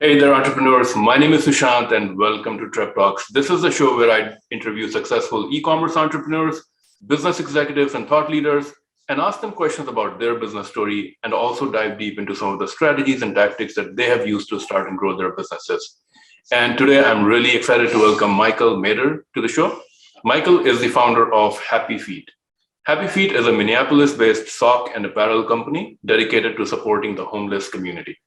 Hey there, entrepreneurs. My name is Sushant, and welcome to Trep Talks. This is the show where I interview successful e-commerce entrepreneurs, business executives, and thought leaders, and ask them questions about their business story, and also dive deep into some of the strategies and tactics that they have used to start and grow their businesses. And today, I'm really excited to welcome Michael Mader to the show. Michael is the founder of Happy Feet. Happy Feet is a Minneapolis-based sock and apparel company dedicated to supporting the homeless community.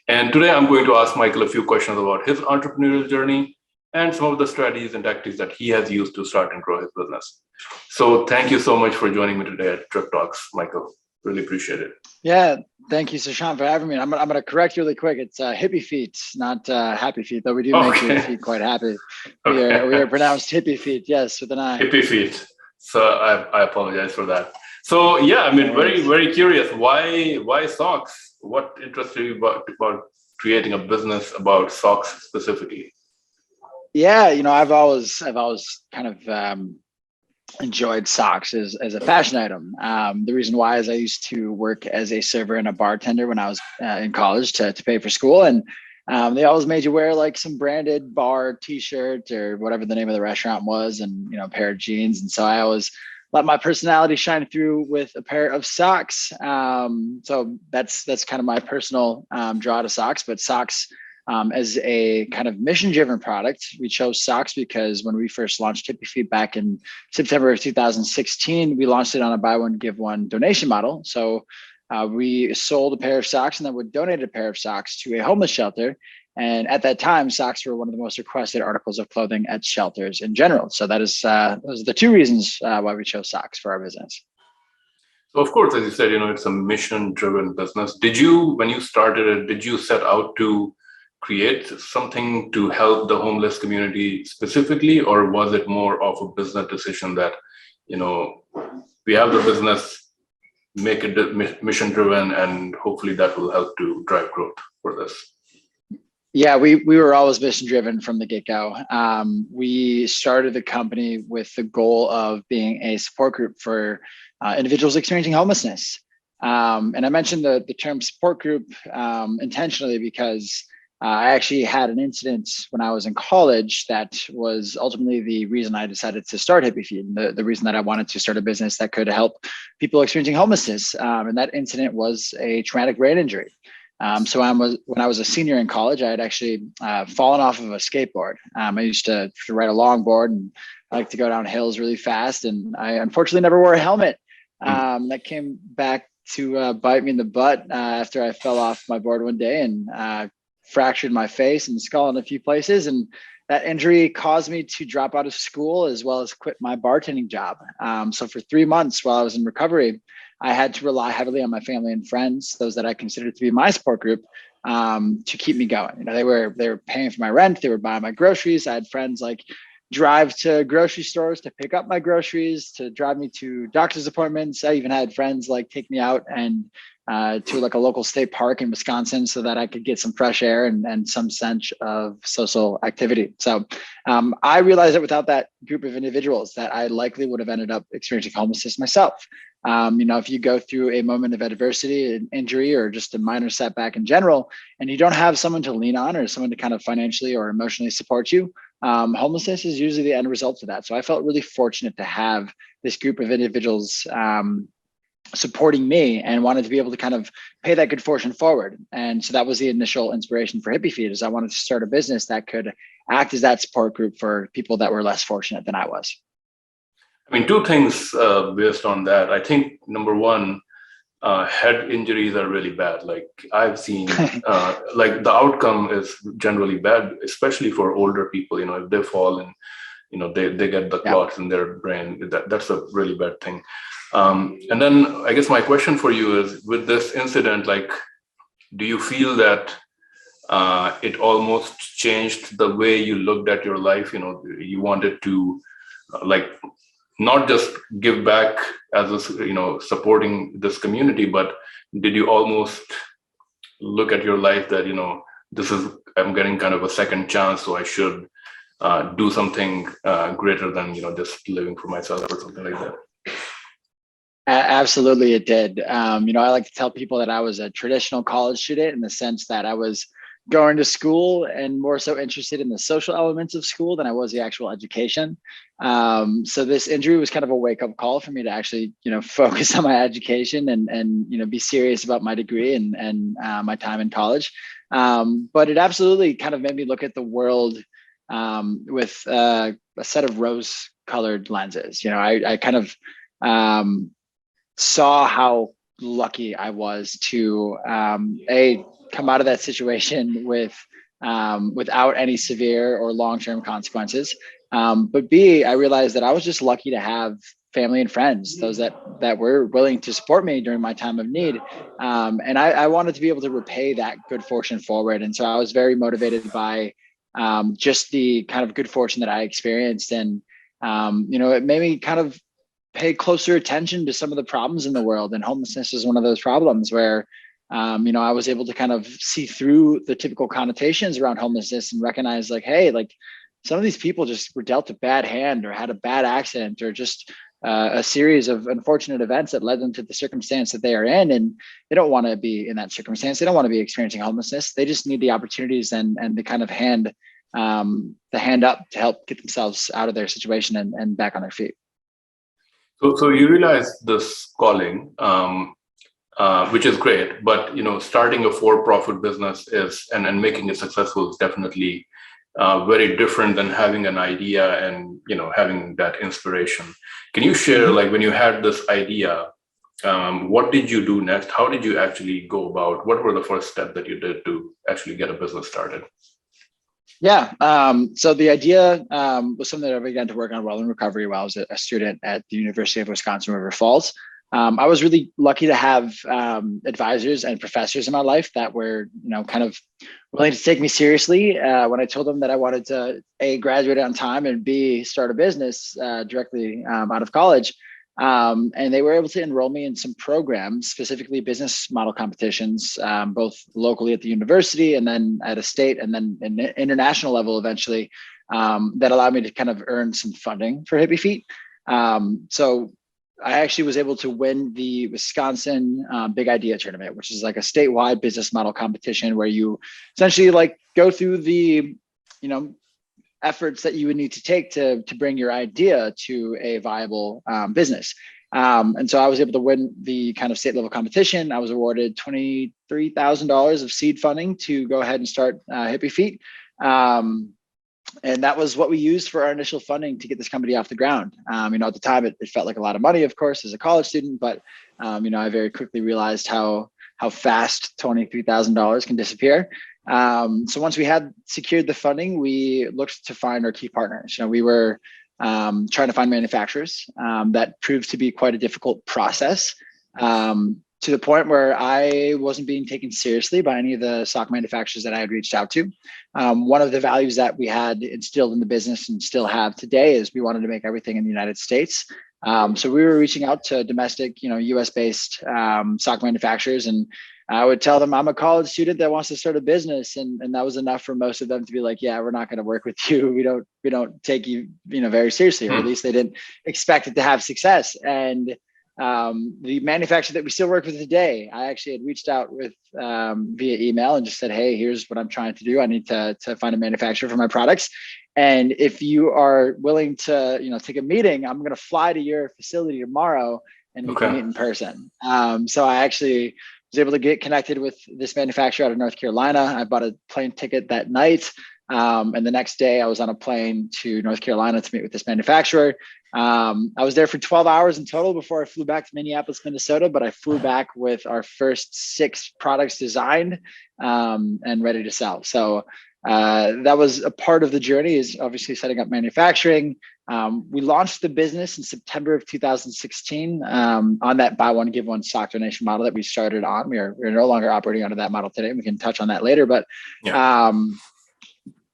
And today I'm going to ask Michael a few questions about his entrepreneurial journey and some of the strategies and tactics that he has used to start and grow his business. So thank you so much for joining me today at Trip Talks, Michael. Really appreciate it. Yeah, thank you, Sushant, for having me. I'm going to correct you really quick. It's Hippy Feet, not Happy Feet, though we do make your feet quite happy. We are pronounced Hippy Feet, yes, with an I. Hippy Feet. So I apologize for that. So yeah, I mean, very curious. Why socks? What interested you about creating a business about socks specifically? Yeah, I've always kind of enjoyed socks as a fashion item. The reason why is I used to work as a server and a bartender when I was in college to pay for school, and they always made you wear like some branded bar T-shirt or whatever the name of the restaurant was, and a pair of jeans. And so I always let my personality shine through with a pair of socks. So that's kind of my personal draw to socks. But socks as a kind of mission-driven product, we chose socks because when we first launched Hippy Feet back in September of 2016, we launched it on a buy one, give one donation model. So we sold a pair of socks and then would donate a pair of socks to a homeless shelter. And at that time, socks were one of the most requested articles of clothing at shelters in general. So those are the two reasons why we chose socks for our business. So of course, as you said, it's a mission-driven business. When you started it, did you set out to create something to help the homeless community specifically, or was it more of a business decision that, we have the business, make it mission-driven, and hopefully that will help to drive growth for this? Yeah, we were always mission driven from the get-go. We started the company with the goal of being a support group for individuals experiencing homelessness. And I mentioned the term support group intentionally because I actually had an incident when I was in college that was ultimately the reason I decided to start Hippy Feet, and the reason that I wanted to start a business that could help people experiencing homelessness. And that incident was a traumatic brain injury. So when I was a senior in college, I had actually fallen off of a skateboard. I used to ride a longboard, and I like to go down hills really fast. And I unfortunately never wore a helmet. That came back to bite me in the butt after I fell off my board one day and fractured my face and skull in a few places. And that injury caused me to drop out of school as well as quit my bartending job. So for 3 months while I was in recovery, I had to rely heavily on my family and friends, those that I considered to be my support group, to keep me going. They were paying for my rent, they were buying my groceries. I had friends like drive to grocery stores to pick up my groceries, to drive me to doctor's appointments. I even had friends like take me out and to like a local state park in Wisconsin so that I could get some fresh air and some sense of social activity. So I realized that without that group of individuals that I likely would have ended up experiencing homelessness myself. If you go through a moment of adversity, an injury, or just a minor setback in general, and you don't have someone to lean on or someone to kind of financially or emotionally support you, homelessness is usually the end result of that. So I felt really fortunate to have this group of individuals supporting me and wanted to be able to kind of pay that good fortune forward. And so that was the initial inspiration for Hippy Feet, is I wanted to start a business that could act as that support group for people that were less fortunate than I was. I mean, two things based on that. I think number one, head injuries are really bad. Like I've seen, like the outcome is generally bad, especially for older people. If they fall and they get the clots in their brain, that's a really bad thing. And then I guess my question for you is, with this incident, like, do you feel that it almost changed the way you looked at your life? You wanted to not just give back as a, supporting this community, but did you almost look at your life that, I'm getting kind of a second chance, so I should do something greater than, just living for myself or something like that? Absolutely, it did. I like to tell people that I was a traditional college student in the sense that I was going to school and more so interested in the social elements of school than I was the actual education. So this injury was kind of a wake-up call for me to actually, focus on my education and be serious about my degree and my time in college. But it absolutely kind of made me look at the world with a set of rose-colored lenses. I kind of saw how lucky I was to come out of that situation without any severe or long-term consequences. But B, I realized that I was just lucky to have family and friends, those that were willing to support me during my time of need. And I wanted to be able to repay that good fortune forward. And so I was very motivated by just the kind of good fortune that I experienced. And, it made me kind of pay closer attention to some of the problems in the world. And homelessness is one of those problems where, I was able to kind of see through the typical connotations around homelessness and recognize like, hey, like some of these people just were dealt a bad hand or had a bad accident or just a series of unfortunate events that led them to the circumstance that they are in. And they don't want to be in that circumstance. They don't want to be experiencing homelessness. They just need the opportunities and the kind of hand up to help get themselves out of their situation and back on their feet. So you realize this calling, which is great, but starting a for-profit business and making it successful is definitely very different than having an idea and having that inspiration. Can you share, like, when you had this idea, what did you do next? How did you actually go about? What were the first steps that you did to actually get a business started? Yeah. So the idea was something that I began to work on while in recovery while I was a student at the University of Wisconsin River Falls. I was really lucky to have advisors and professors in my life that were, kind of willing to take me seriously when I told them that I wanted to A, graduate on time and B, start a business directly out of college. And they were able to enroll me in some programs, specifically business model competitions, both locally at the university and then at a state and then an international level eventually, that allowed me to kind of earn some funding for Hippy Feet. So I actually was able to win the Wisconsin Big Idea Tournament, which is like a statewide business model competition where you essentially like go through the, efforts that you would need to take to bring your idea to a viable business. And so I was able to win the kind of state level competition. I was awarded $23,000 of seed funding to go ahead and start Hippy Feet. And that was what we used for our initial funding to get this company off the ground. At the time, it felt like a lot of money, of course, as a college student, but I very quickly realized how fast $23,000 can disappear. So once we had secured the funding, we looked to find our key partners. We were trying to find manufacturers. That proved to be quite a difficult process. To the point where I wasn't being taken seriously by any of the sock manufacturers that I had reached out to. One of the values that we had instilled in the business and still have today is we wanted to make everything in the United States. So we were reaching out to domestic, US-based sock manufacturers, and I would tell them I'm a college student that wants to start a business, and that was enough for most of them to be like, yeah, we're not going to work with you. We don't take you, very seriously, or at least they didn't expect it to have success. And the manufacturer that we still work with today, I actually had reached out with via email and just said, hey, here's what I'm trying to do. I need to find a manufacturer for my products. And if you are willing to, take a meeting, I'm going to fly to your facility tomorrow and we can meet in person. So I actually was able to get connected with this manufacturer out of North Carolina. I bought a plane ticket that night. And the next day I was on a plane to North Carolina to meet with this manufacturer. I was there for 12 hours in total before I flew back to Minneapolis, Minnesota, but I flew back with our first 6 products designed and ready to sell. So that was a part of the journey, is obviously setting up manufacturing. We launched the business in September of 2016 on that buy one, give one sock donation model that we started on. We're no longer operating under that model today. We can touch on that later, but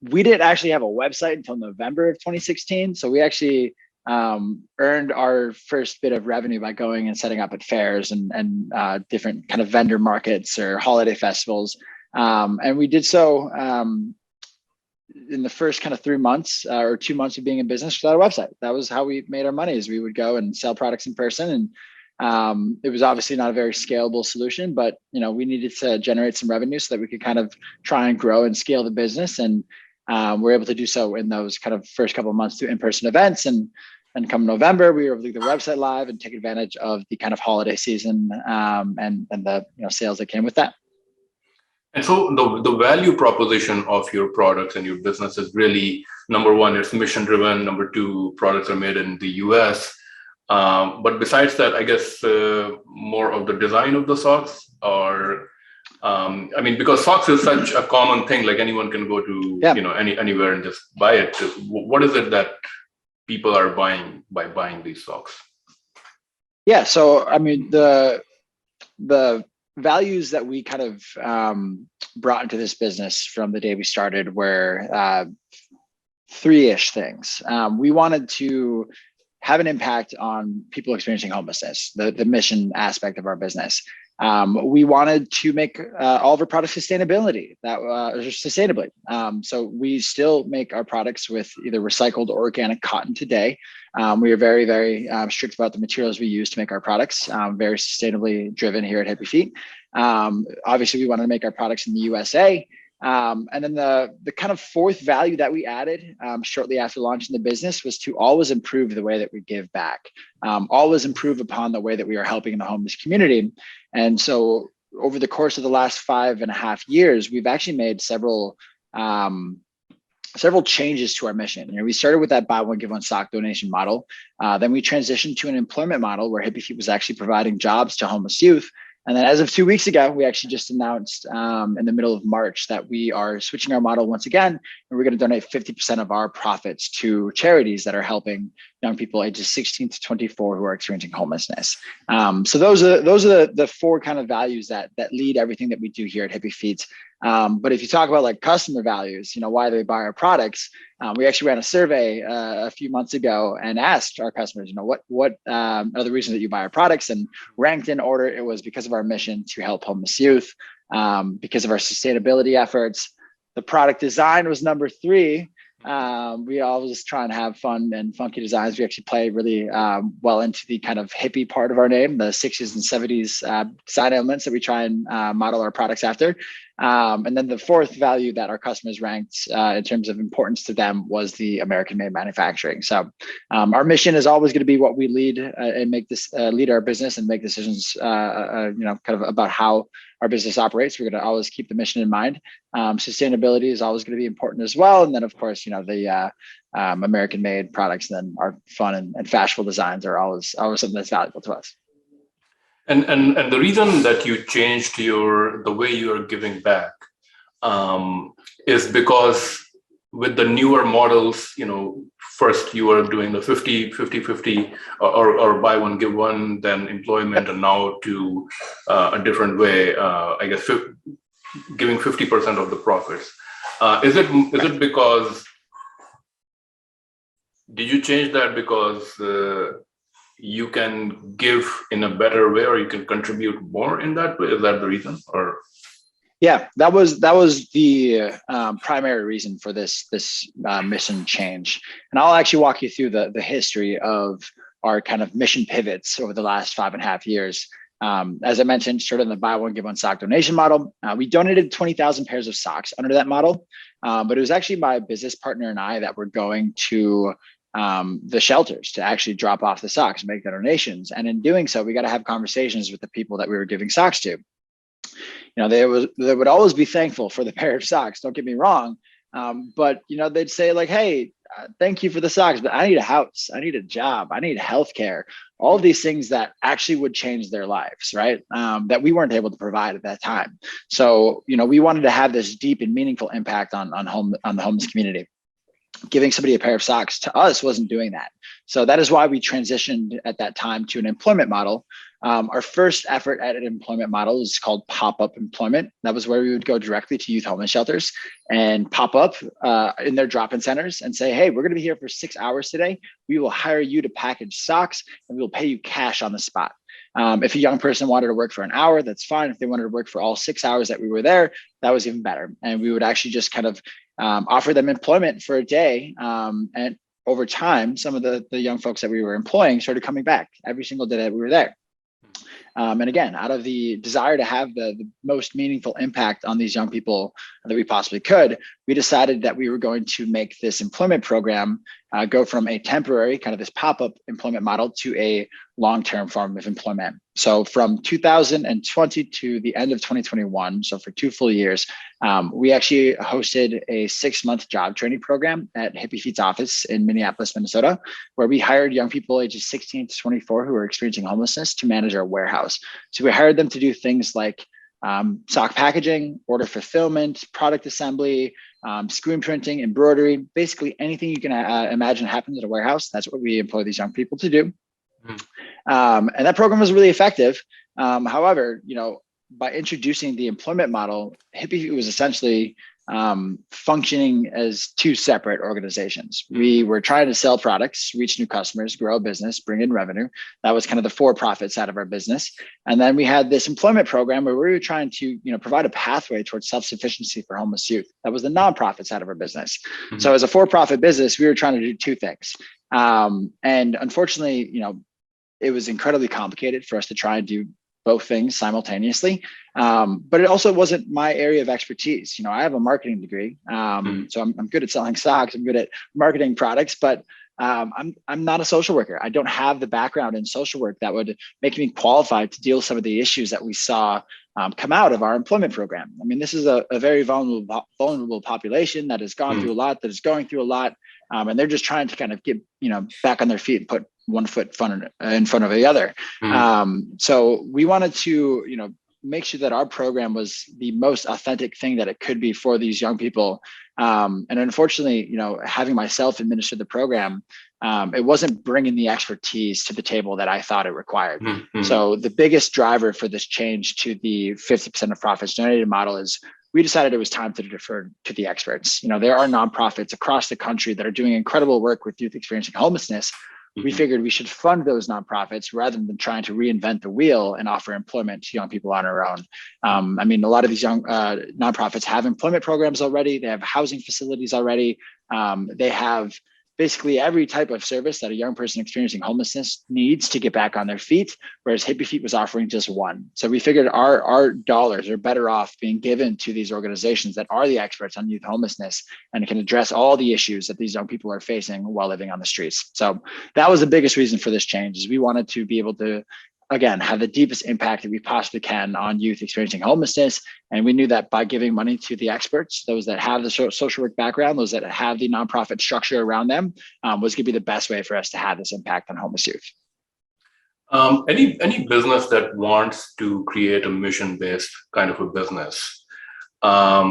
we didn't actually have a website until November of 2016. So we actually earned our first bit of revenue by going and setting up at fairs and different kind of vendor markets or holiday festivals. And we did so in the first kind of 3 months or 2 months of being in business without a website. That was how we made our money, is we would go and sell products in person. It was obviously not a very scalable solution, but we needed to generate some revenue so that we could kind of try and grow and scale the business. And we're able to do so in those kind of first couple of months through in-person events. And come November, we were able to get the website live and take advantage of the kind of holiday season and the sales that came with that. And so the value proposition of your products and your business is really, number one, it's mission driven. Number two, products are made in the US. But besides that, I guess more of the design of the socks, or because socks is such a common thing, like anyone can go to anywhere and just buy it. What is it that people are buying by buying these socks? Yeah, so the values that we kind of brought into this business from the day we started were three-ish things. We wanted to have an impact on people experiencing homelessness, the mission aspect of our business. We wanted to make all of our products sustainably. So we still make our products with either recycled or organic cotton today. We are very, very strict about the materials we use to make our products, very sustainably driven here at Hippy Feet. Obviously, we wanted to make our products in the USA. And then the kind of fourth value that we added shortly after launching the business was to always improve the way that we give back, always improve upon the way that we are helping the homeless community. And so over the course of the last 5.5 years, we've actually made several changes to our mission. We started with that buy one, give one sock donation model. Then we transitioned to an employment model where Hippy Feet was actually providing jobs to homeless youth. And then as of 2 weeks ago, we actually just announced in the middle of March that we are switching our model once again, and we're going to donate 50% of our profits to charities that are helping young people ages 16 to 24 who are experiencing homelessness. So those are the four kind of values that lead everything that we do here at Hippy Feet. But if you talk about like customer values, why they buy our products, we actually ran a survey a few months ago and asked our customers, what are the reasons that you buy our products, and ranked in order, it was because of our mission to help homeless youth, because of our sustainability efforts. The product design was number 3. We always try and have fun and funky designs. We actually play really well into the kind of hippie part of our name, the 60s and 70s design elements that we try and model our products after. And then the fourth value that our customers ranked in terms of importance to them was the American-made manufacturing. So our mission is always going to be what we lead and make this lead our business and make decisions, kind of about how our business operates. We're going to always keep the mission in mind. Sustainability is always going to be important as well. And then, of course, the American-made products, and then our fun and fashionable designs are always something that's valuable to us. And the reason that you changed the way you are giving back is because with the newer models, first you were doing the 50 or buy one, give one, then employment, and now to a different way, I guess, giving 50% of the profits. Is it because, did you change that because you can give in a better way, or you can contribute more in that way? Is that the reason? Or yeah, that was the primary reason for this mission change. And I'll actually walk you through the history of our kind of mission pivots over the last 5.5 years. As I mentioned, started in the buy one, give one sock donation model. We donated 20,000 pairs of socks under that model, but it was actually my business partner and I that were going to the shelters to actually drop off the socks and make the donations. And in doing so, we got to have conversations with the people that we were giving socks to. They would always be thankful for the pair of socks, don't get me wrong. But they'd say like, hey, thank you for the socks, but I need a house, I need a job, I need healthcare, all of these things that actually would change their lives, right? That we weren't able to provide at that time. So, we wanted to have this deep and meaningful impact on the homeless community. Giving somebody a pair of socks to us wasn't doing that. So that is why we transitioned at that time to an employment model. Our first effort at an employment model is called pop-up employment. That was where we would go directly to youth homeless shelters and pop up in their drop-in centers and say, hey, we're going to be here for 6 hours today. We will hire you to package socks and we will pay you cash on the spot. If a young person wanted to work for an hour, that's fine. If they wanted to work for all 6 hours that we were there, that was even better. And we would actually just kind of offer them employment for a day. And over time, some of the young folks that we were employing started coming back every single day that we were there. And again, out of the desire to have the most meaningful impact on these young people that we possibly could, we decided that we were going to make this employment program go from a temporary kind of this pop-up employment model to a long-term form of employment. So from 2020 to the end of 2021, so for 2 full years, we actually hosted a 6-month job training program at Hippy Feet's office in Minneapolis, Minnesota, where we hired young people ages 16 to 24 who were experiencing homelessness to manage our warehouse. So we hired them to do things like sock packaging, order fulfillment, product assembly, screen printing, embroidery, basically anything you can imagine happens at a warehouse. That's what we employ these young people to do. And that program was really effective. However, by introducing the employment model, Hippy Feet was essentially functioning as 2 separate organizations. We were trying to sell products, reach new customers, grow a business, bring in revenue. That was kind of the for-profit side of our business. And then we had this employment program where we were trying to, provide a pathway towards self-sufficiency for homeless youth. That was the nonprofit side of our business. So as a for-profit business, we were trying to do 2 things. And unfortunately, it was incredibly complicated for us to try and do both things simultaneously. But it also wasn't my area of expertise. I have a marketing degree. So I'm good at selling stocks. I'm good at marketing products, but I'm not a social worker. I don't have the background in social work that would make me qualified to deal with some of the issues that we saw come out of our employment program. I mean, this is a very vulnerable population that has gone through a lot, that is going through a lot. And they're just trying to kind of get, back on their feet and put one foot in front of the other. So we wanted to, make sure that our program was the most authentic thing that it could be for these young people. And unfortunately, having myself administer the program, it wasn't bringing the expertise to the table that I thought it required. So the biggest driver for this change to the 50% of profits donated model is we decided it was time to defer to the experts. There are nonprofits across the country that are doing incredible work with youth experiencing homelessness. We figured we should fund those nonprofits rather than trying to reinvent the wheel and offer employment to young people on our own. I mean, a lot of these young nonprofits have employment programs already. They have housing facilities already. They have basically every type of service that a young person experiencing homelessness needs to get back on their feet, whereas Hippy Feet was offering just one. So we figured our dollars are better off being given to these organizations that are the experts on youth homelessness and can address all the issues that these young people are facing while living on the streets. So that was the biggest reason for this change, is we wanted to be able to, again, have the deepest impact that we possibly can on youth experiencing homelessness. And we knew that by giving money to the experts, those that have the social work background, those that have the nonprofit structure around them, was going to be the best way for us to have this impact on homeless youth. Any business that wants to create a mission-based kind of a business, I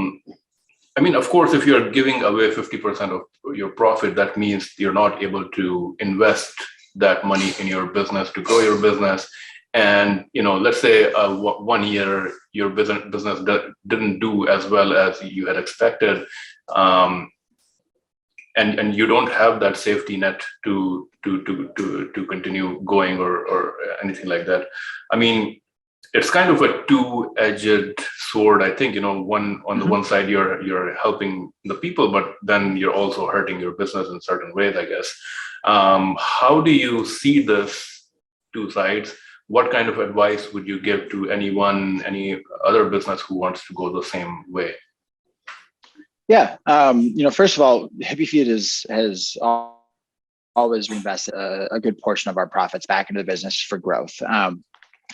mean, of course, if you're giving away 50% of your profit, that means you're not able to invest that money in your business to grow your business. And let's say 1 year your business didn't do as well as you had expected, and you don't have that safety net to continue going or anything like that. I mean, it's kind of a two-edged sword. I think one on the one side you're helping the people, but then you're also hurting your business in certain ways, I guess. How do you see this 2 sides? What kind of advice would you give to any other business who wants to go the same way? Yeah, first of all, Hippy Feet has always reinvested a good portion of our profits back into the business for growth.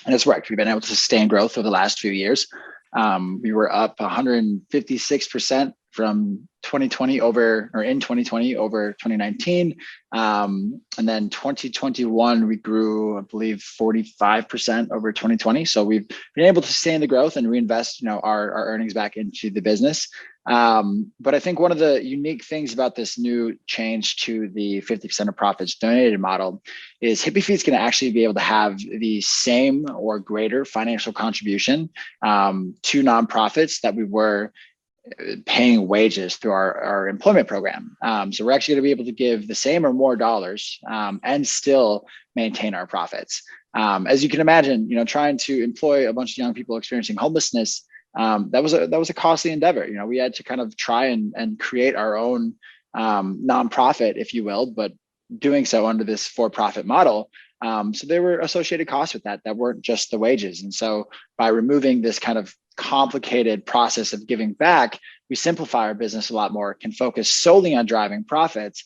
And it's worked. We've been able to sustain growth over the last few years. We were up 156% from 2020 in 2020 over 2019. And then 2021, we grew, I believe, 45% over 2020. So we've been able to sustain the growth and reinvest, our earnings back into the business. But I think one of the unique things about this new change to the 50% of profits donated model is Hippy Feet's going to actually be able to have the same or greater financial contribution to nonprofits that we were paying wages through our employment program. So we're actually going to be able to give the same or more dollars and still maintain our profits. As you can imagine, trying to employ a bunch of young people experiencing homelessness, that was a costly endeavor. We had to kind of try and create our own nonprofit, if you will, but doing so under this for-profit model So there were associated costs with that weren't just the wages. And so by removing this kind of complicated process of giving back, we simplify our business a lot more, can focus solely on driving profits,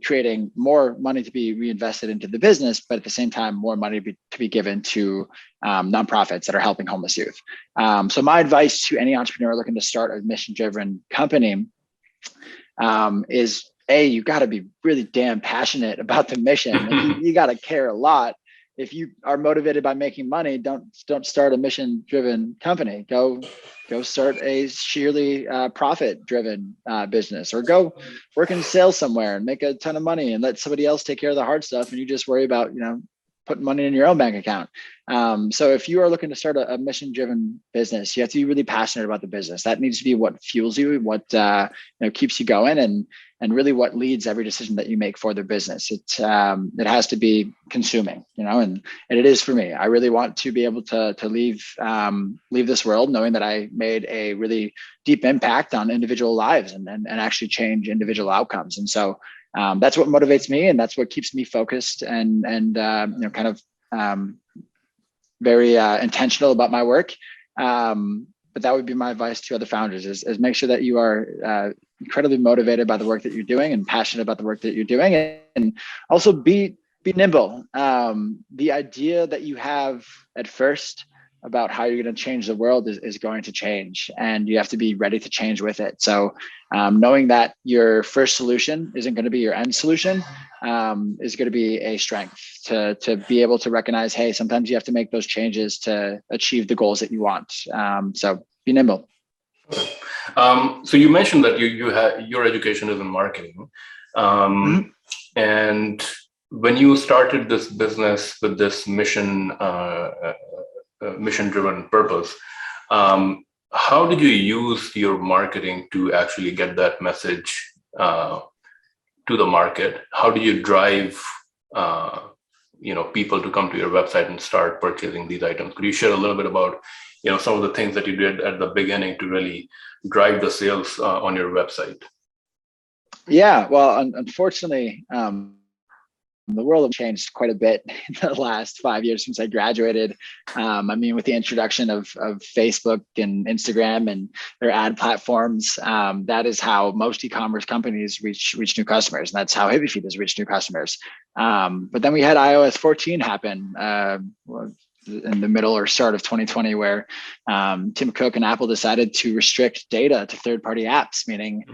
creating more money to be reinvested into the business, but at the same time, more money to be given to nonprofits that are helping homeless youth. So my advice to any entrepreneur looking to start a mission-driven company is, you got to be really damn passionate about the mission. Like you got to care a lot. If you are motivated by making money, don't start a mission-driven company. Go start a sheerly profit-driven business, or go work in sales somewhere and make a ton of money and let somebody else take care of the hard stuff, and you just worry about putting money in your own bank account. So if you are looking to start a mission-driven business, you have to be really passionate about the business. That needs to be what fuels you, what keeps you going, and really what leads every decision that you make for the business. It has to be consuming, and it is for me. I really want to be able to leave this world knowing that I made a really deep impact on individual lives and actually change individual outcomes. And so that's what motivates me, and that's what keeps me focused and kind of very intentional about my work. But that would be my advice to other founders: is make sure that you are incredibly motivated by the work that you're doing and passionate about the work that you're doing, and also be nimble. The idea that you have at first about how you're going to change the world is going to change, and you have to be ready to change with it. So knowing that your first solution isn't going to be your end solution is going to be a strength to be able to recognize, hey, sometimes you have to make those changes to achieve the goals that you want. So be nimble. So you mentioned that you had your education is in marketing, and when you started this business with this mission-driven purpose, how did you use your marketing to actually get that message to the market? How do you drive people to come to your website and start purchasing these items? Could you share a little bit about some of the things that you did at the beginning to really drive the sales on your website? Yeah, well, unfortunately, the world has changed quite a bit in the last 5 years since I graduated. With the introduction of Facebook and Instagram and their ad platforms, that is how most e-commerce companies reach new customers. And that's how Hippy Feet has reached new customers. But then we had iOS 14 happen in the middle or start of 2020, where Tim Cook and Apple decided to restrict data to third-party apps, meaning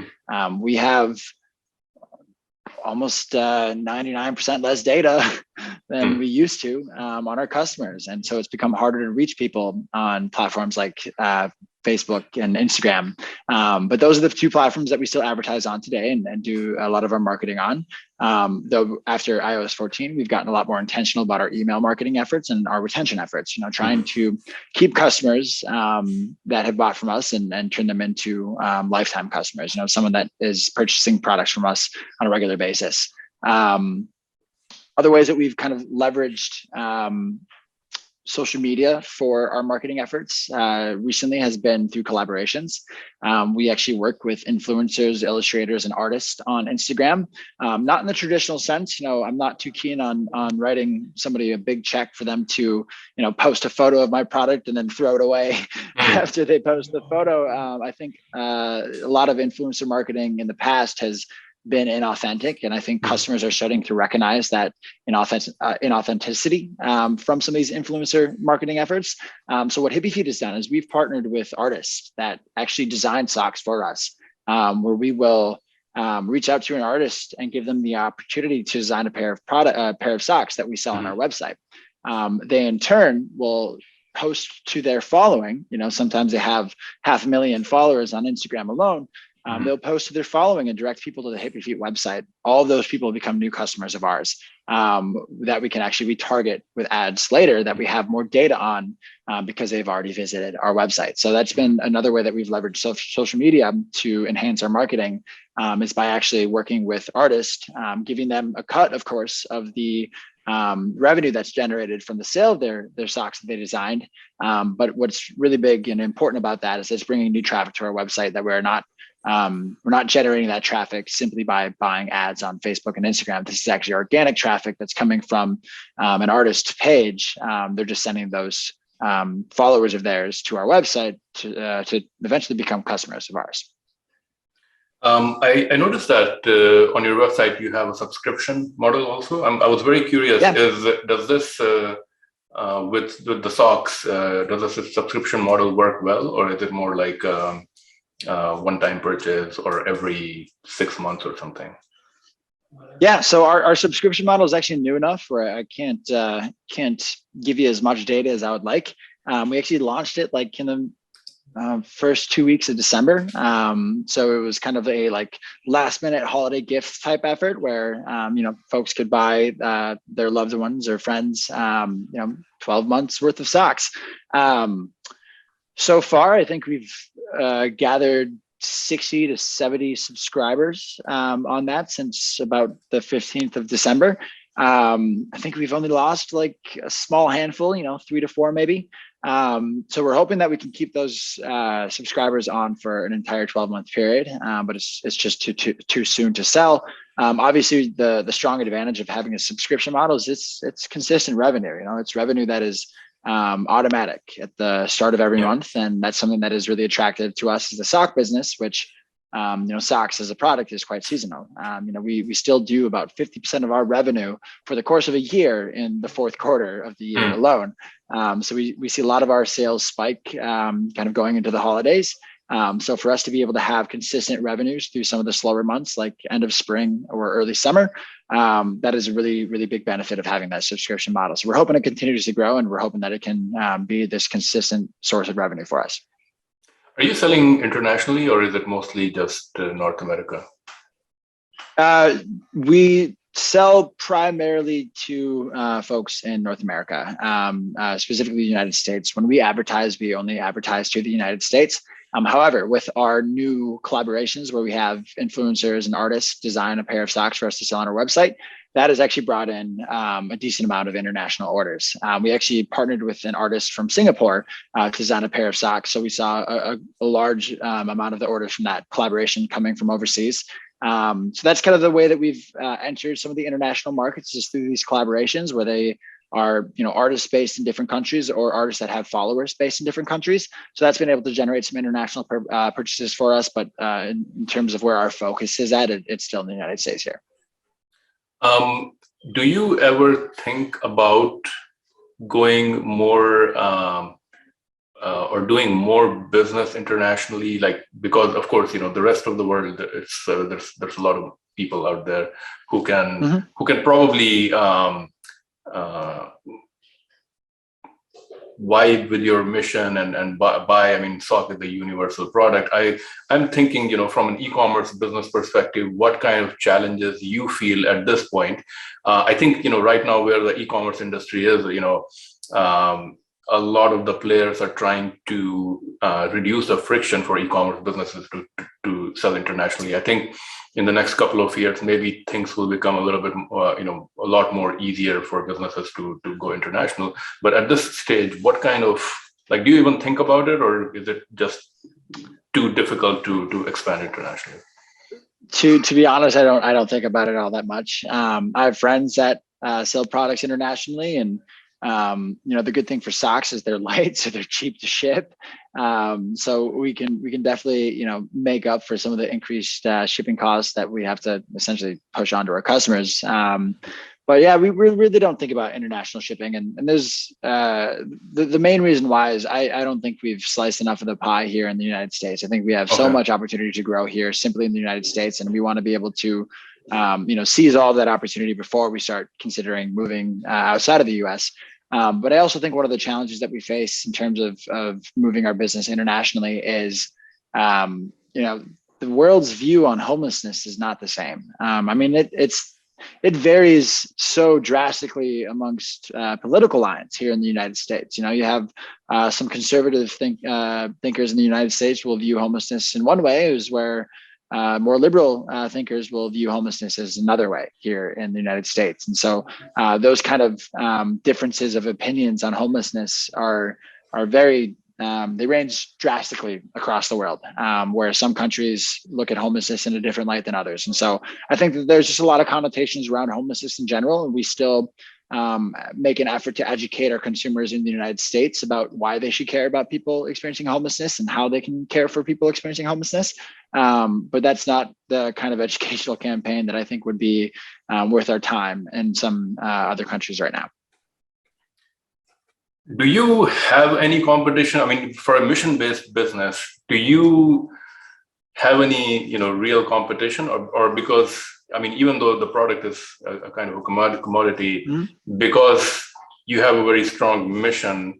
we have almost 99% less data than we used to on our customers. And so it's become harder to reach people on platforms like Facebook and Instagram. But those are the two platforms that we still advertise on today and do a lot of our marketing on. Though after iOS 14, we've gotten a lot more intentional about our email marketing efforts and our retention efforts, trying to keep customers that have bought from us and turn them into lifetime customers, someone that is purchasing products from us on a regular basis. Other ways that we've kind of leveraged social media for our marketing efforts recently has been through collaborations. We actually work with influencers, illustrators, and artists on Instagram. Not in the traditional sense. I'm not too keen on writing somebody a big check for them to post a photo of my product and then throw it away after they post the photo. I think a lot of influencer marketing in the past has been inauthentic, and I think customers are starting to recognize that inauthenticity from some of these influencer marketing efforts. So what Hippy Feet has done is we've partnered with artists that actually design socks for us, where we will reach out to an artist and give them the opportunity to design a pair of socks that we sell on our website. They in turn will post to their following. Sometimes they have 500,000 followers on Instagram alone. They'll post to their following and direct people to the Hippy Feet website. All of those people become new customers of ours that we can actually retarget with ads later that we have more data on because they've already visited our website. So that's been another way that we've leveraged social media to enhance our marketing, is by actually working with artists, giving them a cut, of course, of the revenue that's generated from the sale of their socks that they designed. But what's really big and important about that is it's bringing new traffic to our website that we're not we're not generating that traffic simply by buying ads on Facebook and Instagram. This is actually organic traffic that's coming from an artist page. They're just sending those followers of theirs to our website to eventually become customers of ours. I noticed that on your website you have a subscription model also. I was very curious. Yeah. Does this with the socks? Does this subscription model work well, or is it more like one-time purchase or every 6 months or something? Yeah, so our subscription model is actually new enough where I can't give you as much data as I would like. We actually launched it like in the first 2 weeks of December. So it was kind of a like last minute holiday gift type effort where, folks could buy their loved ones or friends, 12 months worth of socks. So far, I think we've gathered 60 to 70 subscribers on that since about the 15th of December. I think we've only lost like a small handful, 3 to 4 maybe. So we're hoping that we can keep those subscribers on for an entire 12-month period, but it's just too soon to sell. Obviously, the strong advantage of having a subscription model is it's consistent revenue. It's revenue that is automatic at the start of every month, and that's something that is really attractive to us as a sock business, which socks as a product is quite seasonal. We still do about 50% of our revenue for the course of a year in the fourth quarter of the year alone. So we see a lot of our sales spike kind of going into the holidays. So for us to be able to have consistent revenues through some of the slower months, like end of spring or early summer, that is a really, really big benefit of having that subscription model. So we're hoping it continues to grow, and we're hoping that it can be this consistent source of revenue for us. Are you selling internationally, or is it mostly just North America? We sell primarily to folks in North America, specifically the United States. When we advertise, we only advertise to the United States. However, with our new collaborations where we have influencers and artists design a pair of socks for us to sell on our website, that has actually brought in a decent amount of international orders. We actually partnered with an artist from Singapore to design a pair of socks. So we saw a large amount of the orders from that collaboration coming from overseas. So that's kind of the way that we've entered some of the international markets, is through these collaborations where they are, artists based in different countries or artists that have followers based in different countries. So that's been able to generate some international purchases for us. But in terms of where our focus is at, it's still in the United States here. Do you ever think about going more or doing more business internationally? Like, because of course, the rest of the world, it's there's a lot of people out there who can probably vibe with your mission and buy. I mean, sock is a universal product. I'm thinking, from an e-commerce business perspective, what kind of challenges you feel at this point? I think, right now where the e-commerce industry is, a lot of the players are trying to reduce the friction for e-commerce businesses to sell internationally. I think in the next couple of years, maybe things will become a little bit, a lot more easier for businesses to go international. But at this stage, what kind of, do you even think about it, or is it just too difficult to expand internationally? To be honest, I don't think about it all that much. I have friends that sell products internationally, and the good thing for socks is they're light, so they're cheap to ship. So we can definitely, make up for some of the increased shipping costs that we have to essentially push onto our customers. But yeah, we really don't think about international shipping. And there's the main reason why is I don't think we've sliced enough of the pie here in the United States. I think we have so much opportunity to grow here simply in the United States. And we want to be able to, seize all of that opportunity before we start considering moving outside of the US. But I also think one of the challenges that we face in terms of moving our business internationally is, the world's view on homelessness is not the same. I mean, it varies so drastically amongst political lines here in the United States. You have some conservative thinkers in the United States will view homelessness in one way, is where more liberal thinkers will view homelessness as another way here in the United States. And so those kind of differences of opinions on homelessness are very they range drastically across the world, where some countries look at homelessness in a different light than others. And so I think that there's just a lot of connotations around homelessness in general, and we still make an effort to educate our consumers in the United States about why they should care about people experiencing homelessness and how they can care for people experiencing homelessness. But that's not the kind of educational campaign that I think would be worth our time in some other countries right now. Do you have any competition? I mean, for a mission-based business, do you have any, real competition, or because, I mean, even though the product is a kind of a commodity, because you have a very strong mission,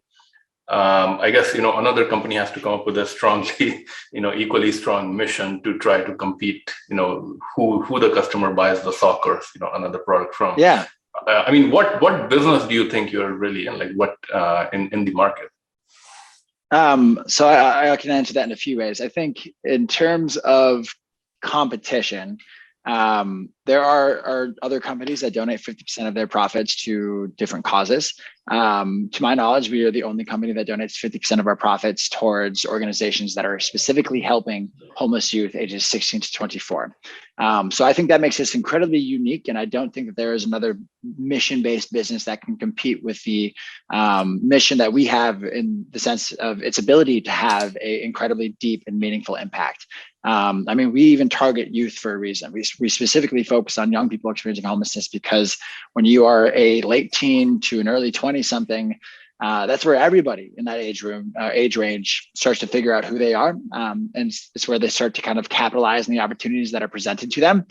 I guess, another company has to come up with a strongly, equally strong mission to try to compete, who the customer buys the sock or, another product from. Yeah. I mean, what business do you think you're really in, like what in the market? So I can answer that in a few ways. I think in terms of competition, there are other companies that donate 50% of their profits to different causes. To my knowledge, we are the only company that donates 50% of our profits towards organizations that are specifically helping homeless youth ages 16 to 24. So I think that makes us incredibly unique, and I don't think that there is another mission-based business that can compete with the mission that we have, in the sense of its ability to have an incredibly deep and meaningful impact. I mean, we even target youth for a reason. We specifically focus on young people experiencing homelessness because when you are a late teen to an early 20-something, that's where everybody in that age range starts to figure out who they are. And it's where they start to kind of capitalize on the opportunities that are presented to them.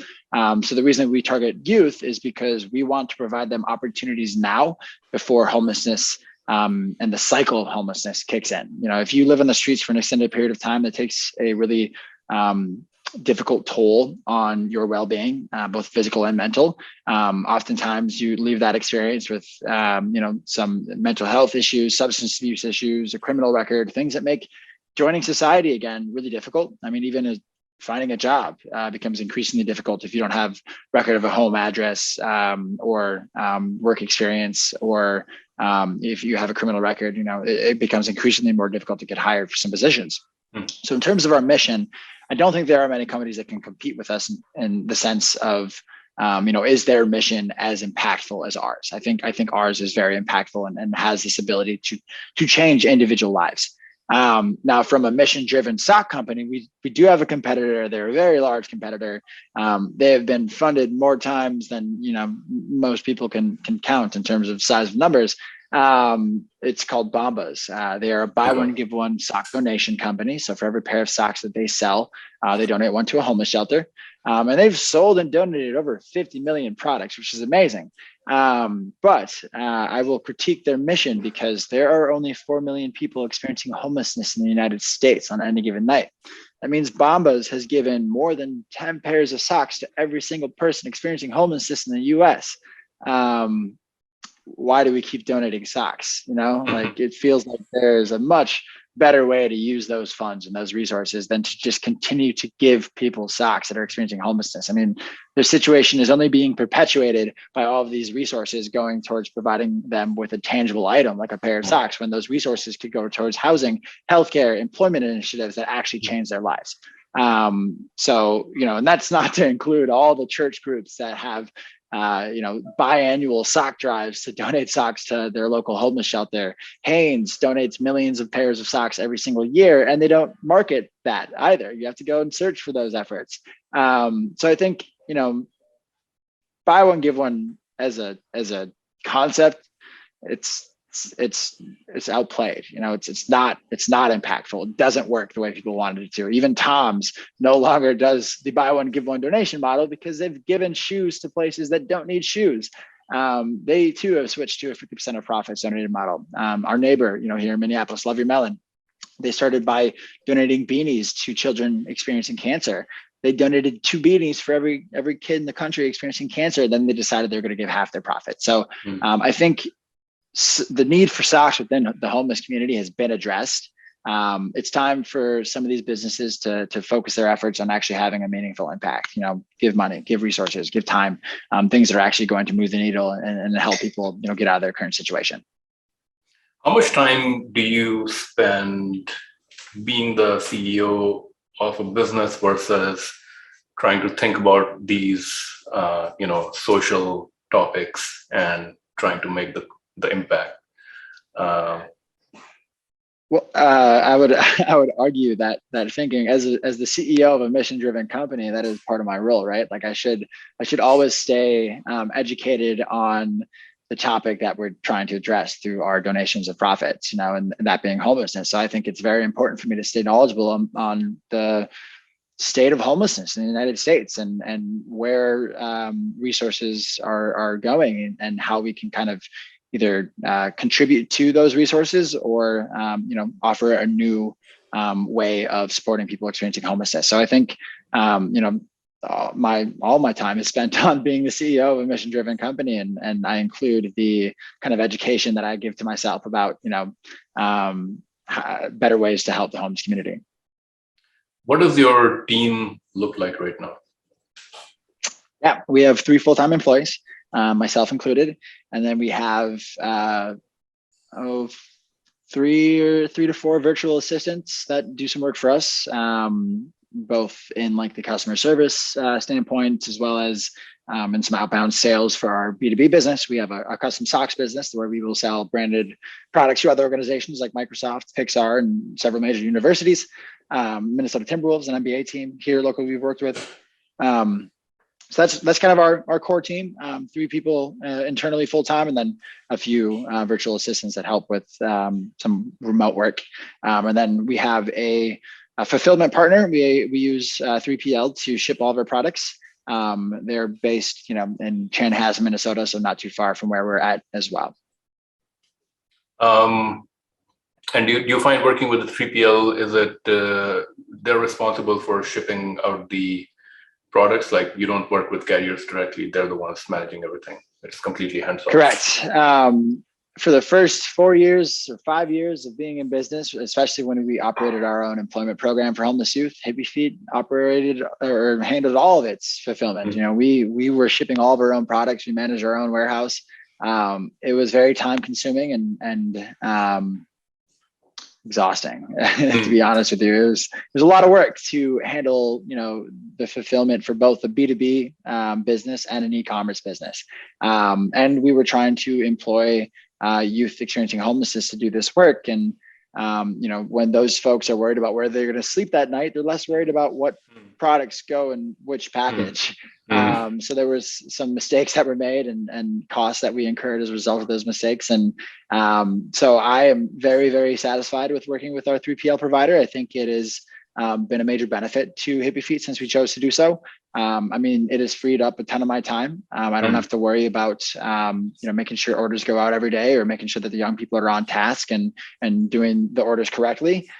So the reason we target youth is because we want to provide them opportunities now before homelessness and the cycle of homelessness kicks in. If you live on the streets for an extended period of time, that takes a really difficult toll on your well-being, both physical and mental. Oftentimes you leave that experience with, some mental health issues, substance abuse issues, a criminal record, things that make joining society again really difficult. I mean, even finding a job becomes increasingly difficult if you don't have record of a home address or work experience, or if you have a criminal record, it becomes increasingly more difficult to get hired for some positions. So in terms of our mission, I don't think there are many companies that can compete with us in the sense of, is their mission as impactful as ours? I think ours is very impactful and has this ability to change individual lives. Now, from a mission-driven sock company, we do have a competitor. They're a very large competitor. They have been funded more times than most people can count in terms of size of numbers. It's called Bombas. They are a buy one, give one sock donation company. So for every pair of socks that they sell, they donate one to a homeless shelter. And they've sold and donated over 50 million products, which is amazing. But I will critique their mission because there are only 4 million people experiencing homelessness in the United States on any given night. That means Bombas has given more than 10 pairs of socks to every single person experiencing homelessness in the US. Why do we keep donating socks? Like, it feels like there's a much better way to use those funds and those resources than to just continue to give people socks that are experiencing homelessness. I mean, their situation is only being perpetuated by all of these resources going towards providing them with a tangible item like a pair of socks, when those resources could go towards housing, healthcare, employment initiatives that actually change their lives. So, and that's not to include all the church groups that have biannual sock drives to donate socks to their local homeless shelter. Hanes donates millions of pairs of socks every single year, and they don't market that either. You have to go and search for those efforts. So I think, buy one, give one as a concept, it's outplayed. It's not impactful. It doesn't work the way people wanted it to. Even Tom's no longer does the buy one, give one donation model because they've given shoes to places that don't need shoes. They too have switched to a 50% of profits donated model. Our neighbor, here in Minneapolis, Love Your Melon, they started by donating beanies to children experiencing cancer. They donated 2 beanies for every kid in the country experiencing cancer. Then they decided they're going to give half their profit. So I think the need for socks within the homeless community has been addressed. It's time for some of these businesses to focus their efforts on actually having a meaningful impact. Give money, give resources, give time, things that are actually going to move the needle and help people, get out of their current situation. How much time do you spend being the CEO of a business versus trying to think about these, social topics and trying to make the impact? Uh, Well, I would argue that thinking as the CEO of a mission driven company, that is part of my role, right? Like I should always stay educated on the topic that we're trying to address through our donations of profits, and that being homelessness. So I think it's very important for me to stay knowledgeable on the state of homelessness in the United States and where resources are going and how we can kind of either contribute to those resources or offer a new way of supporting people experiencing homelessness. So I think all my time is spent on being the CEO of a mission driven company, and I include the kind of education that I give to myself about better ways to help the homeless community. what does your team look like right now? Yeah, we have 3 full-time employees, myself included, and then we have 3 to 4 virtual assistants that do some work for us, both in like the customer service standpoint, as well as in some outbound sales for our B2B business. We have a custom socks business where we will sell branded products to other organizations like Microsoft, Pixar, and several major universities. Minnesota Timberwolves, an NBA team here locally we've worked with. So that's kind of our core team. 3 people internally full time, and then a few virtual assistants that help with some remote work. And then we have a fulfillment partner. We use 3PL to ship all of our products. They're based, in Chanhassen, Minnesota, so not too far from where we're at as well. And do you find working with the 3PL, is it they're responsible for shipping out the products? Like you don't work with carriers directly, they're the ones managing everything. It's completely hands-off. Correct. For the first 4 years or 5 years of being in business, especially when we operated our own employment program for homeless youth, Hippy Feet operated or handled all of its fulfillment. Mm-hmm. We were shipping all of our own products. We managed our own warehouse. It was very time consuming and exhausting, to be honest with you. There's a lot of work to handle, the fulfillment for both the B2B business and an e-commerce business. And we were trying to employ youth experiencing homelessness to do this work. And, when those folks are worried about where they're going to sleep that night, they're less worried about what products go in which package. So there was some mistakes that were made and costs that we incurred as a result of those mistakes. And so I am very, very satisfied with working with our 3PL provider. I think it has been a major benefit to Hippy Feet since we chose to do so. It has freed up a ton of my time. I don't have to worry about, making sure orders go out every day or making sure that the young people are on task and doing the orders correctly.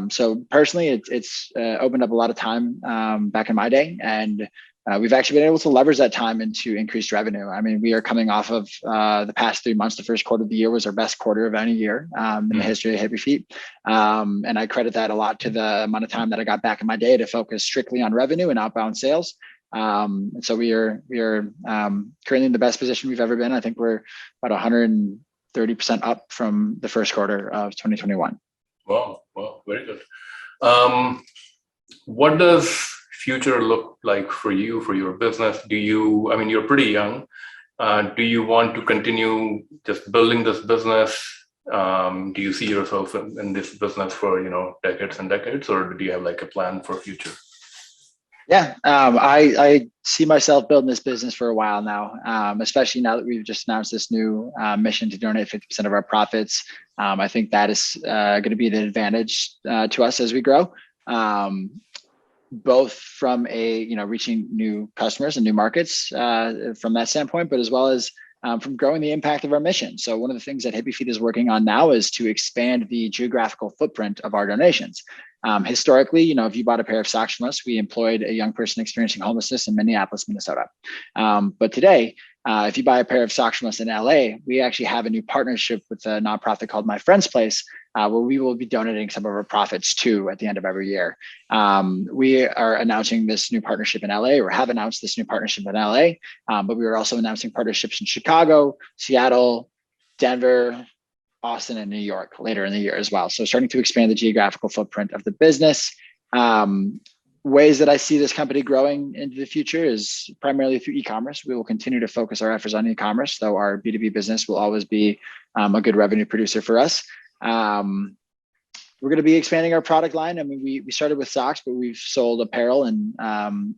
So personally, it's opened up a lot of time back in my day, and we've actually been able to leverage that time into increased revenue. We are coming off of the past 3 months. The first quarter of the year was our best quarter of any year in the history of Hippy Feet. And I credit that a lot to the amount of time that I got back in my day to focus strictly on revenue and outbound sales. And so we are currently in the best position we've ever been. I think we're about 130% up from the first quarter of 2021. Wow, very good. What does future look like for you, for your business? You're pretty young. Do you want to continue just building this business? Do you see yourself in this business for, decades and decades, or do you have like a plan for future? Yeah, I see myself building this business for a while now, especially now that we've just announced this new mission to donate 50% of our profits. I think that is going to be an advantage to us as we grow, both from reaching new customers and new markets from that standpoint, but as well as from growing the impact of our mission. So one of the things that Hippy Feet is working on now is to expand the geographical footprint of our donations. Historically, if you bought a pair of socks from us, we employed a young person experiencing homelessness in Minneapolis, Minnesota. But today, if you buy a pair of socks from us in LA, we actually have a new partnership with a nonprofit called My Friend's Place, where we will be donating some of our profits to at the end of every year. We are announcing this new partnership in LA, or have announced this new partnership in LA, but we are also announcing partnerships in Chicago, Seattle, Denver, Austin and New York later in the year as well. So starting to expand the geographical footprint of the business. Ways that I see this company growing into the future is primarily through e-commerce. We will continue to focus our efforts on e-commerce, though our B2B business will always be a good revenue producer for us. We're going to be expanding our product line. I mean, we started with socks, but we've sold apparel and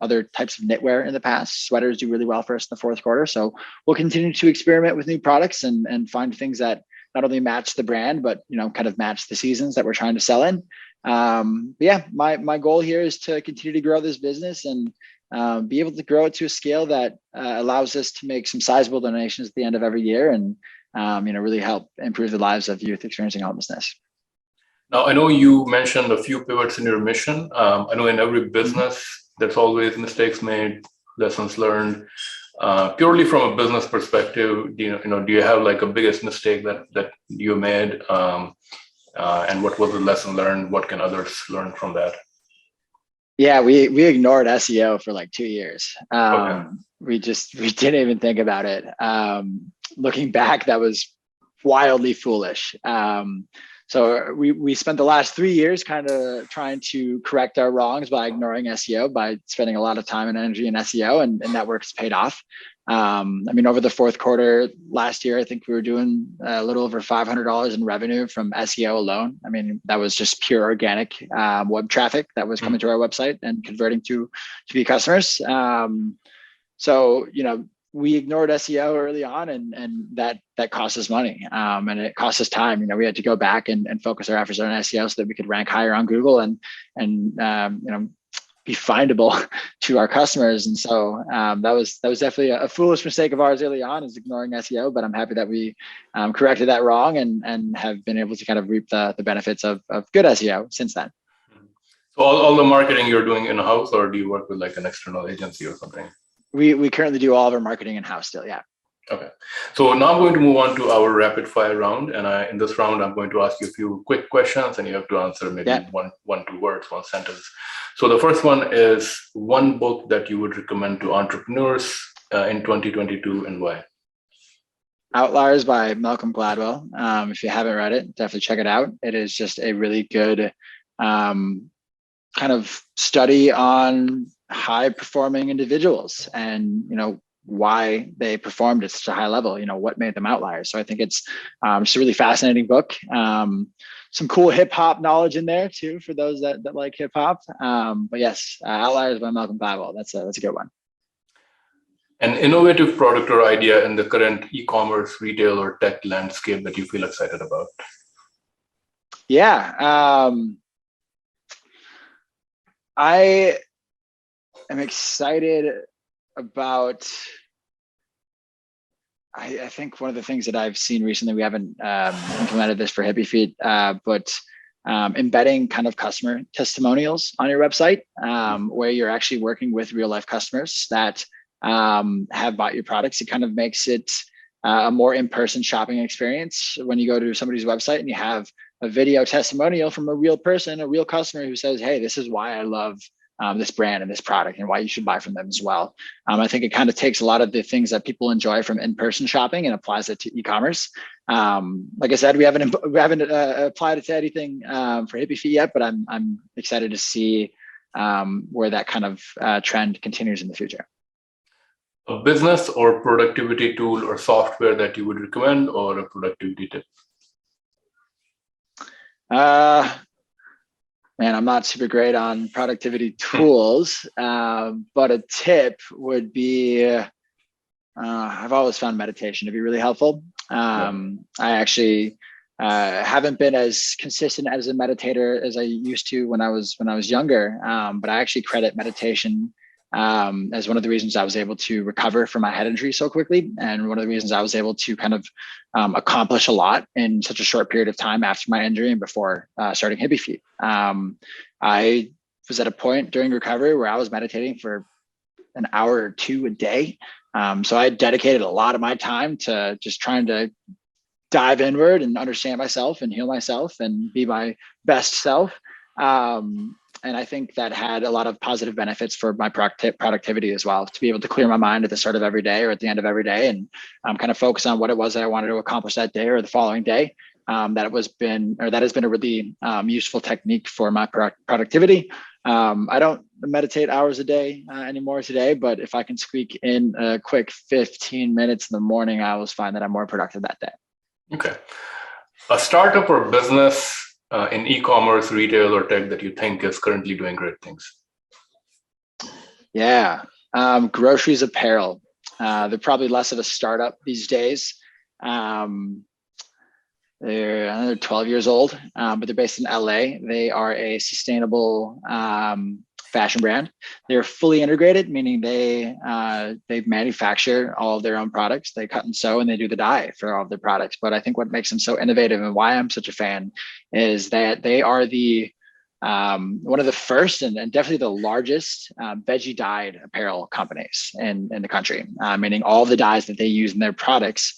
other types of knitwear in the past. Sweaters do really well for us in the fourth quarter. So we'll continue to experiment with new products and find things that not only match the brand, but, you know, kind of match the seasons that we're trying to sell in. But yeah, my goal here is to continue to grow this business and be able to grow it to a scale that allows us to make some sizable donations at the end of every year and, you know, really help improve the lives of youth experiencing homelessness. Now, I know you mentioned a few pivots in your mission. I know in every business, there's always mistakes made, lessons learned. Purely from a business perspective, do you have like a biggest mistake that you made? And what was the lesson learned? What can others learn from that? Yeah, we ignored SEO for like 2 years. Okay. We didn't even think about it. Looking back, that was wildly foolish. So we spent the last 3 years kind of trying to correct our wrongs by ignoring SEO, by spending a lot of time and energy in SEO, and that work's paid off. I mean, over the fourth quarter last year, I think we were doing a little over $500 in revenue from SEO alone. I mean, that was just pure organic web traffic that was coming to our website and converting to be customers. So, you know, we ignored SEO early on, and that cost us money, and it cost us time. You know, we had to go back and focus our efforts on SEO so that we could rank higher on Google and you know, be findable to our customers. And so that was definitely a foolish mistake of ours early on, is ignoring SEO. But I'm happy that we corrected that wrong and have been able to kind of reap the benefits of good SEO since then. So all the marketing you're doing in-house, or do you work with like an external agency or something? We currently do all of our marketing in-house still, yeah. Okay. So now I'm going to move on to our rapid fire round. And in this round, I'm going to ask you a few quick questions and you have to answer maybe one, 2 words, 1 sentence. So the first one is one book that you would recommend to entrepreneurs in 2022 and why? Outliers by Malcolm Gladwell. If you haven't read it, definitely check it out. It is just a really good kind of study on high performing individuals and, you know, why they performed at such a high level, you know, what made them outliers. So I think it's just a really fascinating book. Some cool hip hop knowledge in there too, for those that like hip hop. But yes, Outliers by Malcolm Gladwell. That's a good one. An innovative product or idea in the current e-commerce, retail, or tech landscape that you feel excited about? Yeah. I am excited about, I think one of the things that I've seen recently, we haven't implemented this for Hippy Feet, but embedding kind of customer testimonials on your website, where you're actually working with real life customers that have bought your products. It kind of makes it a more in-person shopping experience when you go to somebody's website and you have a video testimonial from a real person, a real customer who says, hey, this is why I love this brand and this product and why you should buy from them as well. I think it kind of takes a lot of the things that people enjoy from in-person shopping and applies it to e-commerce. Like I said, we haven't applied it to anything for Hippy Feet yet, but I'm excited to see where that kind of trend continues in the future. A business or productivity tool or software that you would recommend, or a productivity tip? Man, I'm not super great on productivity tools, but a tip would be, I've always found meditation to be really helpful. I actually haven't been as consistent as a meditator as I used to when I was younger, but I actually credit meditation as one of the reasons I was able to recover from my head injury so quickly, and one of the reasons I was able to kind of accomplish a lot in such a short period of time after my injury and before starting Hippy Feet. I was at a point during recovery where I was meditating for an hour or 2 a day. So I dedicated a lot of my time to just trying to dive inward and understand myself and heal myself and be my best self. And I think that had a lot of positive benefits for my productivity as well, to be able to clear my mind at the start of every day or at the end of every day and kind of focus on what it was that I wanted to accomplish that day or the following day. that has been a really useful technique for my productivity. I don't meditate hours a day anymore today, but if I can squeak in a quick 15 minutes in the morning, I always find that I'm more productive that day. Okay. A startup or business in e-commerce, retail, or tech that you think is currently doing great things? Yeah, groceries apparel. They're probably less of a startup these days. They're 12 years old, but they're based in LA. They are a sustainable fashion brand. They're fully integrated, meaning they manufacture all of their own products. They cut and sew, and they do the dye for all of their products. But I think what makes them so innovative and why I'm such a fan is that they are one of the first and definitely the largest veggie dyed apparel companies in the country, meaning all the dyes that they use in their products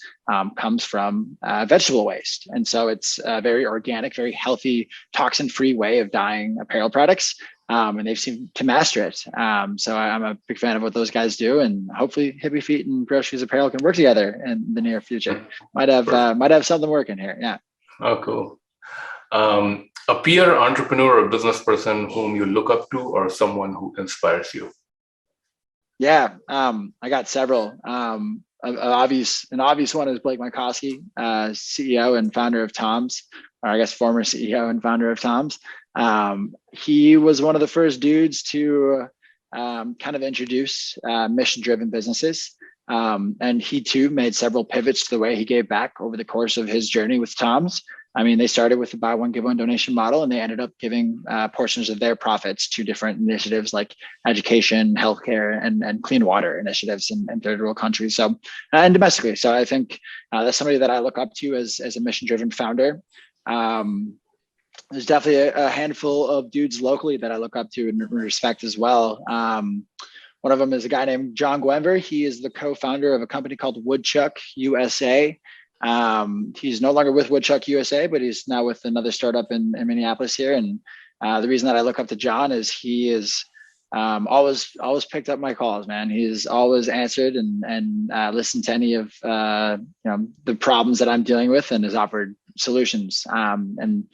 comes from vegetable waste. And so it's a very organic, very healthy, toxin-free way of dyeing apparel products. And they've seemed to master it. So I'm a big fan of what those guys do, and hopefully Hippy Feet and Groceries Apparel can work together in the near future. Might have something working here. Yeah. Oh, cool. A peer entrepreneur or business person whom you look up to, or someone who inspires you? Yeah, I got several. An obvious one is Blake Mycoskie, CEO and founder of Tom's, or I guess former CEO and founder of Tom's. He was one of the first dudes to kind of introduce mission-driven businesses. And he too made several pivots to the way he gave back over the course of his journey with Tom's. I mean, they started with the buy one, give one donation model, and they ended up giving portions of their profits to different initiatives like education, healthcare, and clean water initiatives in third world countries. So, and domestically. So I think that's somebody that I look up to as a mission-driven founder. There's definitely a handful of dudes locally that I look up to and respect as well. One of them is a guy named John Gwenver. He is the co-founder of a company called Woodchuck USA. He's no longer with Woodchuck USA, but he's now with another startup in Minneapolis here. And the reason that I look up to John is he is always picked up my calls, man. He's always answered and listened to any of the problems that I'm dealing with, and has offered solutions. And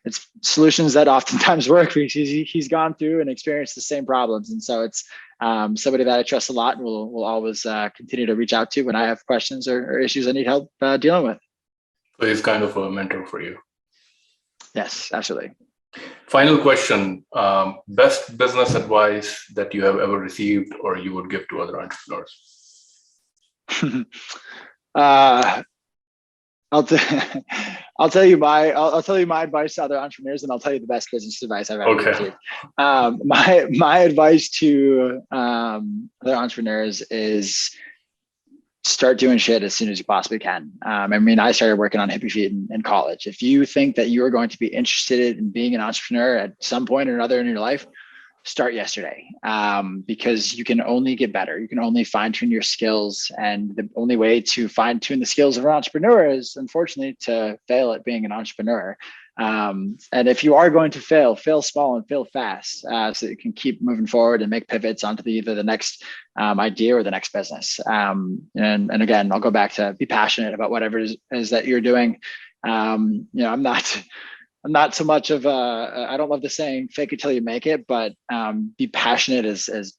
it's solutions that oftentimes work because he's gone through and experienced the same problems. And so it's somebody that I trust a lot and will always continue to reach out to when I have questions or issues I need help dealing with. So he's kind of a mentor for you. Yes, absolutely. Final question. Best business advice that you have ever received or you would give to other entrepreneurs? I'll tell you my advice to other entrepreneurs, and I'll tell you the best business advice I've ever received. My advice to other entrepreneurs is start doing shit as soon as you possibly can. I mean, I started working on Hippy Feet in college. If you think that you are going to be interested in being an entrepreneur at some point or another in your life, start yesterday, because you can only get better. You can only fine tune your skills. And the only way to fine tune the skills of an entrepreneur is, unfortunately, to fail at being an entrepreneur. And if you are going to fail small and fail fast, so you can keep moving forward and make pivots onto either the next idea or the next business. And again, I'll go back to be passionate about whatever it is that you're doing. I'm not so much of I don't love the saying "fake it till you make it," but be passionate as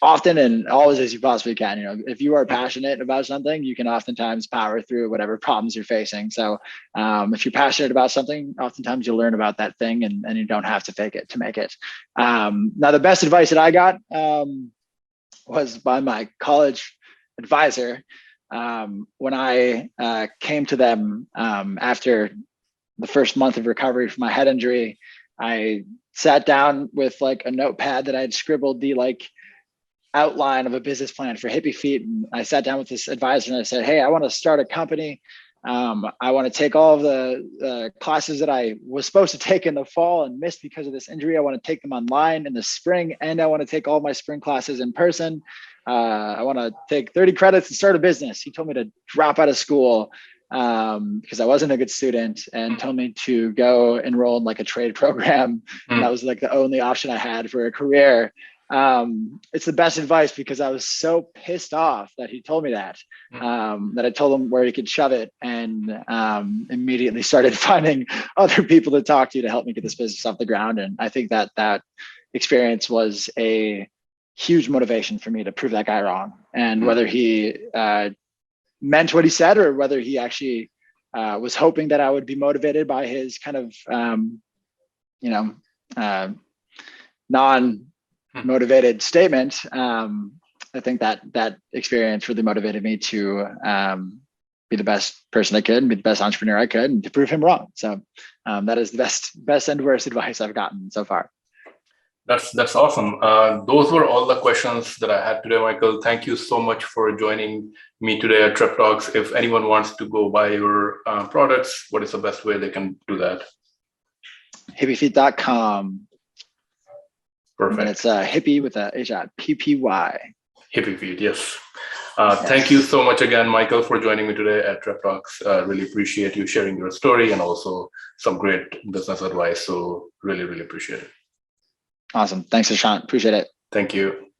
often and always as you possibly can. If you are passionate about something, you can oftentimes power through whatever problems you're facing. So if you're passionate about something, oftentimes you'll learn about that thing, and you don't have to fake it to make it. Now, the best advice that I got was by my college advisor. When I came to them after the first month of recovery from my head injury, I sat down with like a notepad that I had scribbled the outline of a business plan for Hippy Feet. And I sat down with this advisor and I said, hey, I want to start a company. I want to take all of the classes that I was supposed to take in the fall and missed because of this injury. I want to take them online in the spring, and I want to take all my spring classes in person. I want to take 30 credits and start a business. He told me to drop out of school because I wasn't a good student, and told me to go enroll in like a trade program. And that was like the only option I had for a career. It's the best advice because I was so pissed off that he told me that, that I told him where he could shove it, and immediately started finding other people to talk to help me get this business off the ground. And I think that experience was a huge motivation for me to prove that guy wrong. And whether he meant what he said or whether he actually was hoping that I would be motivated by his kind of, non-motivated statement, I think that experience really motivated me to be the best person I could and be the best entrepreneur I could and to prove him wrong. So that is the best and worst advice I've gotten so far. That's awesome. Those were all the questions that I had today, Michael. Thank you so much for joining me today at Trip Talks. If anyone wants to go buy your products, what is the best way they can do that? Hippyfeet.com. Perfect. And it's hippie with a H at PPY. Hippy Feet, yes. Thank you so much again, Michael, for joining me today at Trip Talks. Really appreciate you sharing your story and also some great business advice. So really, really appreciate it. Awesome. Thanks, Ashant. Appreciate it. Thank you.